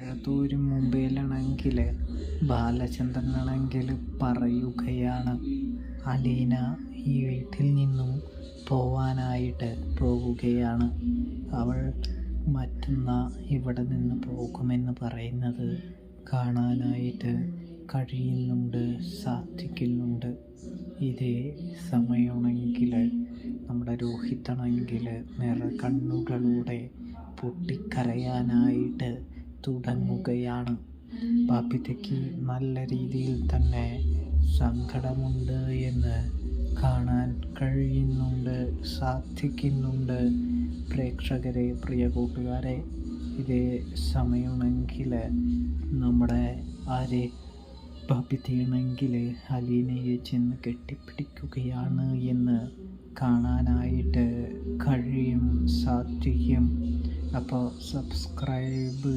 മഴത്തൂര് മുംബൈയിലാണെങ്കിൽ ബാലചന്ദ്രനാണെങ്കിൽ പറയുകയാണ്, അലീന ഈ വീട്ടിൽ നിന്നും പോവാനായിട്ട് പോവുകയാണ്. അവൾ മറ്റന്നാൾ ഇവിടെ നിന്ന് പോകുമെന്ന് പറയുന്നത് കാണാനായിട്ട് കഴിയുന്നുണ്ട്, സാധിക്കുന്നുണ്ട്. ഇതേ സമയമാണെങ്കിൽ നമ്മുടെ രോഹിത്താണെങ്കിൽ നിറകണ്ണുകളോടെ പൊട്ടിക്കരയാനായിട്ട് തുടങ്ങുകയാണ്. ബബിതയ്ക്ക് നല്ല രീതിയിൽ തന്നെ സങ്കടമുണ്ട് എന്ന് കാണാൻ കഴിയുന്നുണ്ട്, സാധിക്കുന്നുണ്ട്. പ്രേക്ഷകരെ, പ്രിയ കൂട്ടുകാരെ, ഇതേ സമയമാണെങ്കിൽ നമ്മുടെ ബബിതയാണെങ്കിൽ അലീനയെ ചെന്ന് കെട്ടിപ്പിടിക്കുകയാണ് എന്ന് കാണാനായിട്ട് കഴിയും, സാധിക്കും. അപ്പോൾ സബ്സ്ക്രൈബ്